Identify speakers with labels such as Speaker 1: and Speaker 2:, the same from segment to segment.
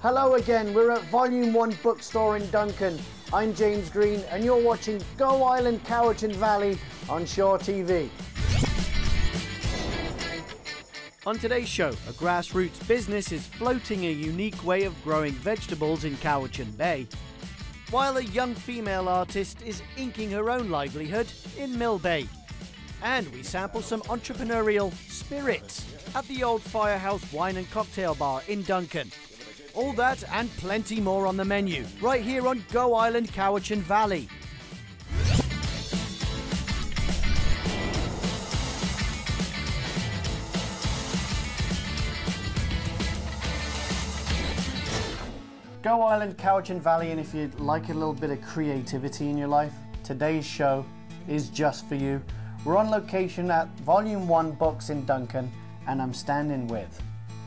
Speaker 1: Hello again, we're at Volume One Bookstore in Duncan. I'm James Green and you're watching Go Island, Cowichan Valley on ShawTV. On today's show, a grassroots business is floating a unique way of growing vegetables in Cowichan Bay, while a young female artist is inking her own livelihood in Mill Bay. And we sample some entrepreneurial spirits at the old Firehouse Wine and Cocktail Bar in Duncan. All that and plenty more on the menu, right here on Go Island, Cowichan Valley. Go Island, Cowichan Valley, and if you'd like a little bit of creativity in your life, today's show is just for you. We're on location at Volume One Books in Duncan, and I'm standing with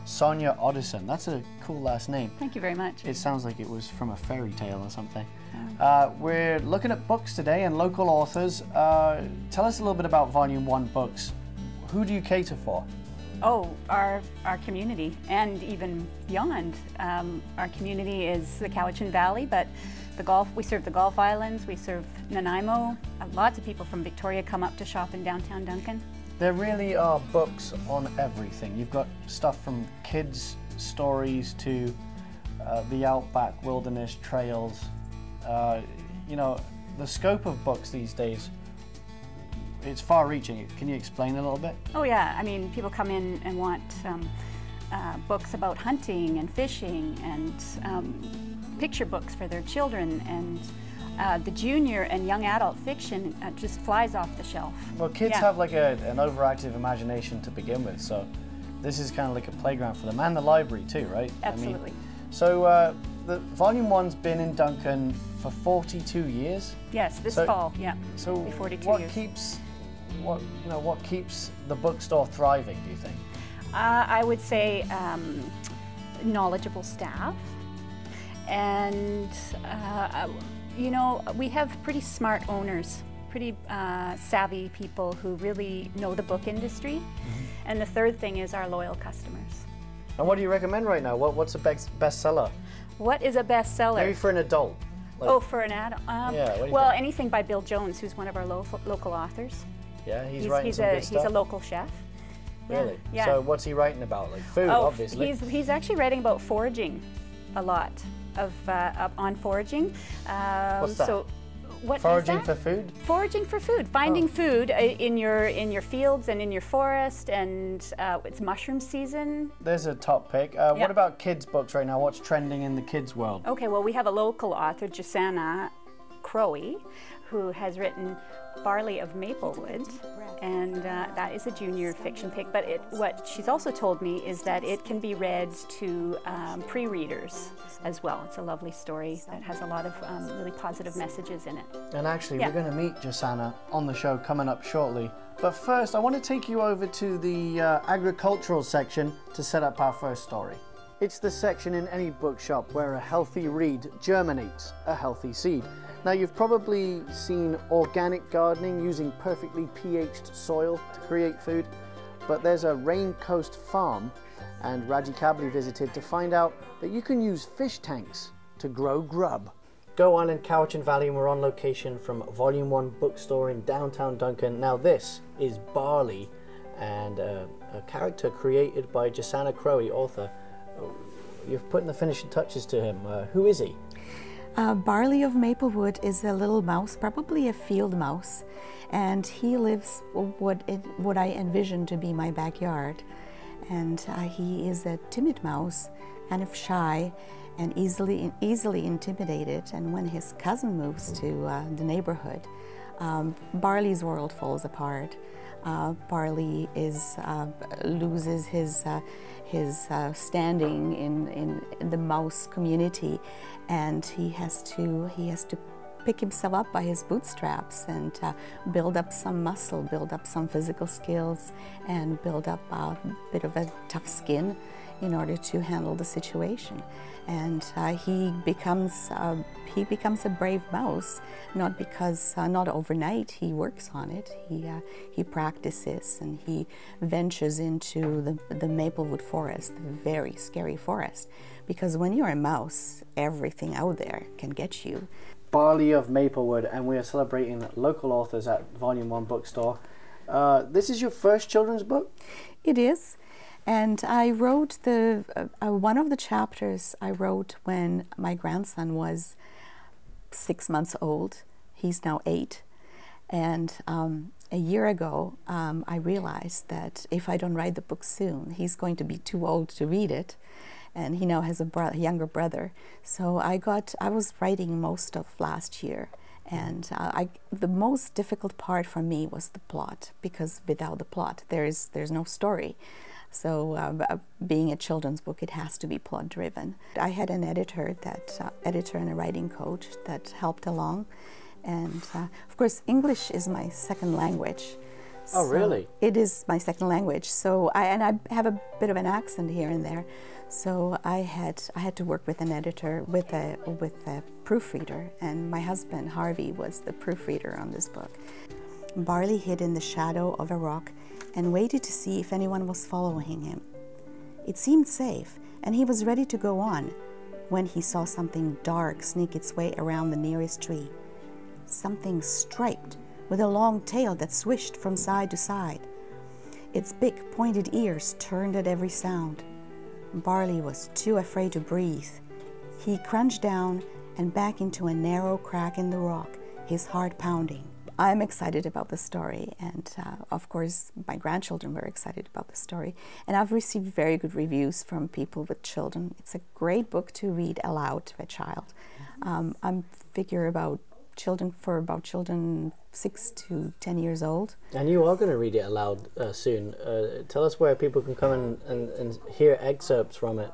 Speaker 1: Sonia Oddison. That's a cool last name.
Speaker 2: Thank you very much.
Speaker 1: It sounds like it was from a fairy tale or something. We're looking at books today and local authors. Tell us a little bit about Volume One Books. Who do you cater for?
Speaker 2: Oh, our community, and even beyond. Our community is the Cowichan Valley, but we serve the Gulf Islands, we serve Nanaimo. Lots of people from Victoria come up to shop in downtown Duncan. There really are books on everything. You've got stuff from kids' stories to the outback wilderness trails. You know, the scope of books these days, it's far-reaching. Can you explain a little bit? Oh yeah, I mean, people come in and want books about hunting and fishing and picture books for their children, and the junior and young adult fiction just flies off the shelf. Well, kids have like an overactive imagination to begin with, so this is kind of like a playground for them, and the library too, right? Absolutely.
Speaker 1: I mean, so the Volume One's been in Duncan for 42 years? Yes, this fall, yeah. So it'll be 42 years. What keeps the bookstore thriving, do you think? I would say knowledgeable staff, and you know, we have pretty smart owners, pretty savvy people who really know the book industry. Mm-hmm. And the third thing is our loyal customers. And what do you recommend right now? What's a bestseller? What is a bestseller? Maybe for an adult. Like, for an adult? Well, anything by Bill Jones, who's one of our local authors. Yeah, he's writing some good stuff. He's a local chef. Really? Yeah. So what's he writing about? Like food, obviously. He's actually writing about foraging a lot, on foraging. What's that? So, foraging for food? Foraging for food. Finding food in your fields and in your forest, and it's mushroom season. There's a top pick. What about kids' books right now? What's trending in the kids' world? Okay, well, we have a local author, Josanna Crowe, who has written Barley of Maplewood, and that is a junior fiction pick, but what she's also told me is that it can be read to pre-readers as well. It's a lovely story that has a lot of really positive messages in it. And actually, we're going to meet Josanna on the show coming up shortly. But first, I want to take you over to the agricultural section to set up our first story. It's the section in any bookshop where a healthy read germinates a healthy seed. Now, you've probably seen organic gardening using perfectly pH'd soil to create food, but there's a Rain Coast farm, and Raji Kabli visited to find out that you can use fish tanks to grow grub. Go Island, Cowichan Valley, and we're on location from Volume One Bookstore in downtown Duncan. Now, this is Barley, and a character created by Josanna Crowe, author. You've put in the finishing touches to him. Who is he? Barley of Maplewood is a little mouse, probably a field mouse, and he lives what I envision to be my backyard. And he is a timid mouse, kind of shy and easily intimidated. And when his cousin moves to the neighborhood, Barley's world falls apart. Barley loses his standing in the mouse community, and he has to pick himself up by his bootstraps and build up some muscle, build up some physical skills, and build up a bit of a tough skin
Speaker 3: in order to handle the situation. And he becomes a brave mouse, not because, not overnight. He works on it. He practices, and he ventures into the Maplewood forest, the very scary forest. Because when you're a mouse, everything out there can get you.
Speaker 1: Barley of Maplewood, and we are celebrating local authors at Volume One Bookstore. This is your first children's book?
Speaker 3: It is. And I wrote one of the chapters I wrote when my grandson was 6 months old. He's now 8. And a year ago, I realized that if I don't write the book soon, he's going to be too old to read it. And he now has a younger brother. So I was writing most of last year. And the most difficult part for me was the plot, because without the plot, there's no story. So being a children's book, it has to be plot driven. I had an editor and a writing coach that helped along. And of course, English is my second language.
Speaker 1: Oh, really?
Speaker 3: It is my second language. So I have a bit of an accent here and there. So I had to work with an editor, with a proofreader, and my husband Harvey was the proofreader on this book. Barley hid in the shadow of a rock and waited to see if anyone was following him. It seemed safe, and he was ready to go on when he saw something dark sneak its way around the nearest tree. Something striped, with a long tail that swished from side to side. Its big, pointed ears turned at every sound. Barley was too afraid to breathe. He crunched down and back into a narrow crack in the rock, his heart pounding. I'm excited about the story, and of course my grandchildren were excited about the story, and I've received very good reviews from people with children. It's a great book to read aloud to a child. I'm figure about children 6 to 10 years old.
Speaker 1: And you are going to read it aloud soon. Tell us where people can come and hear excerpts from it.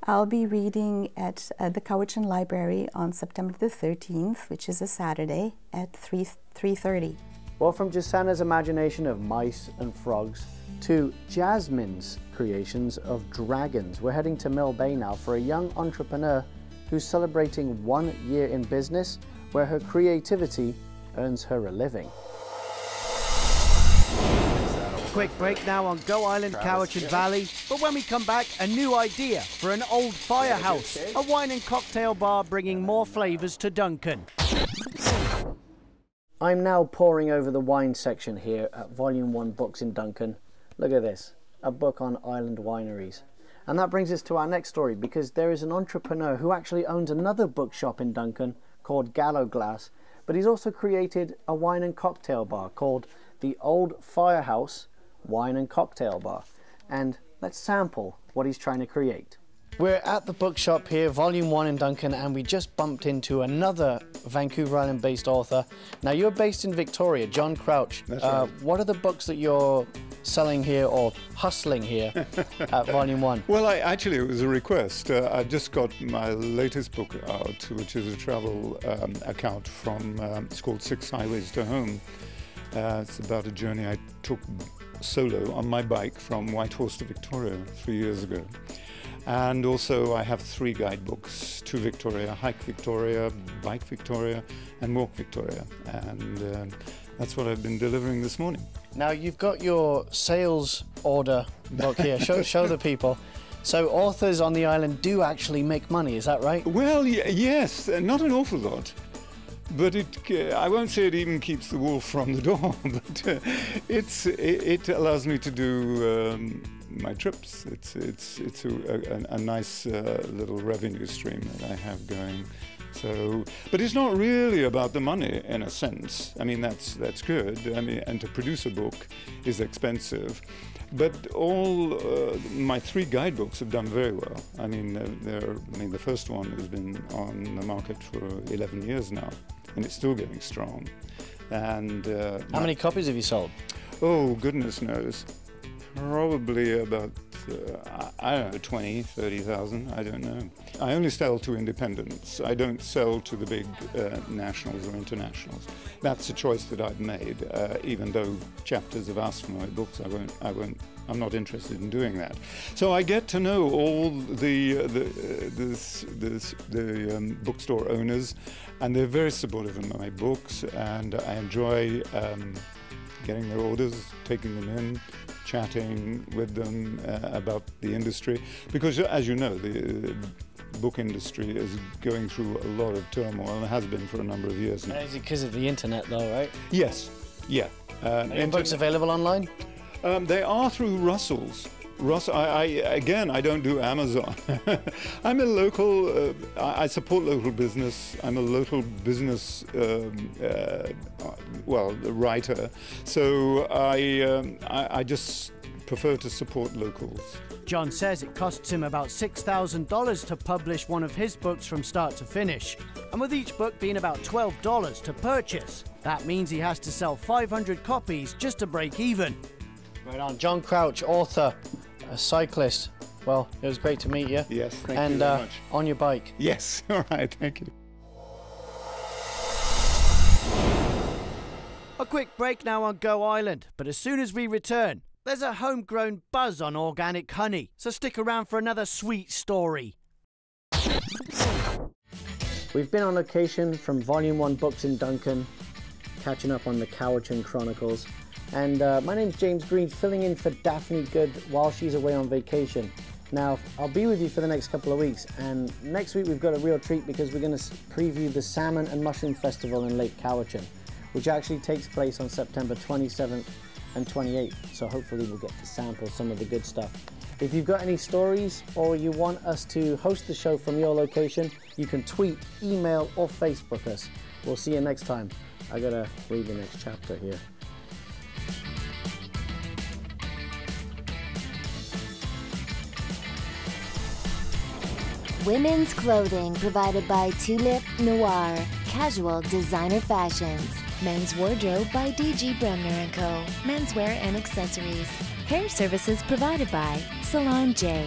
Speaker 3: I'll be reading at the Cowichan Library on September the 13th, which is a Saturday, at 3:30.
Speaker 1: Well, from Jasana's imagination of mice and frogs to Jasmine's creations of dragons, we're heading to Mill Bay now for a young entrepreneur who's celebrating 1 year in business where her creativity earns her a living.
Speaker 4: Quick break now on Go Island, Cowichan Valley. But when we come back, a new idea for an old firehouse, a wine and cocktail bar bringing more flavours to Duncan.
Speaker 1: I'm now poring over the wine section here at Volume One Books in Duncan. Look at this, a book on island wineries. And that brings us to our next story, because there is an entrepreneur who actually owns another bookshop in Duncan called Gallo Glass, but he's also created a wine and cocktail bar called the Old Firehouse Wine and Cocktail Bar. And let's sample what he's trying to create. We're at the bookshop here, Volume One in Duncan, and we just bumped into another Vancouver Island-based author. Now, you're based in Victoria, John Crouch.
Speaker 5: That's right.
Speaker 1: What are the books that you're selling here or hustling here at Volume One?
Speaker 5: Well, actually, it was a request. I just got my latest book out, which is a travel account from, it's called 6 Highways to Home. It's about a journey I took solo on my bike from Whitehorse to Victoria 3 years ago. And also I have 3 guidebooks to Victoria: Hike Victoria, Bike Victoria, and Walk Victoria. And that's what I've been delivering this morning.
Speaker 1: Now, you've got your sales order book here. Show the people. So authors on the island do actually make money, is that right?
Speaker 5: Well, yes, not an awful lot. But I won't say it even keeps the wolf from the door, but it allows me to do my trips. It's a nice little revenue stream that I have going. So, but it's not really about the money in a sense. I mean, that's good. I mean, and to produce a book is expensive. But all my 3 guidebooks have done very well. I mean, the first one has been on the market for 11 years now, and it's still getting strong. And
Speaker 1: how many copies have you sold?
Speaker 5: Oh, goodness knows. Probably about, I don't know, 20, 30,000, I don't know. I only sell to independents. I don't sell to the big nationals or internationals. That's a choice that I've made. Even though chapters have asked for my books, I won't I'm not interested in doing that. So I get to know all the bookstore owners, and they're very supportive of my books, and I enjoy getting their orders, taking them in, chatting with them about the industry, because as you know, the book industry is going through a lot of turmoil, and has been for a number of years now.
Speaker 1: Is it because of the internet though, right?
Speaker 5: Yes, yeah.
Speaker 1: Are your books available online?
Speaker 5: They are through Russell's. Again, I don't do Amazon. I'm a local, I support local business. I'm a local business, writer. So I just prefer to support locals.
Speaker 4: John says it costs him about $6,000 to publish one of his books from start to finish. And with each book being about $12 to purchase, that means he has to sell 500 copies just to break even.
Speaker 1: Right on. John Crouch, author, a cyclist. Well, it was great to meet you.
Speaker 5: Yes, thank you very much.
Speaker 1: On your bike.
Speaker 5: Yes, all right, thank you.
Speaker 4: A quick break now on Go Island, but as soon as we return, there's a homegrown buzz on organic honey, so stick around for another sweet story.
Speaker 1: We've been on location from Volume One Books in Duncan, catching up on the Cowichan Chronicles. And my name's James Green, filling in for Daphne Good while she's away on vacation. Now, I'll be with you for the next couple of weeks, and next week we've got a real treat because we're going to preview the Salmon and Mushroom Festival in Lake Cowichan, which actually takes place on September 27th and 28th, so hopefully we'll get to sample some of the good stuff. If you've got any stories or you want us to host the show from your location, you can tweet, email, or Facebook us. We'll see you next time. I gotta read the next chapter here.
Speaker 6: Women's clothing provided by Tulip Noir, casual designer fashions. Men's wardrobe by DG Bremner & Co. Menswear and accessories. Hair services provided by Salon J.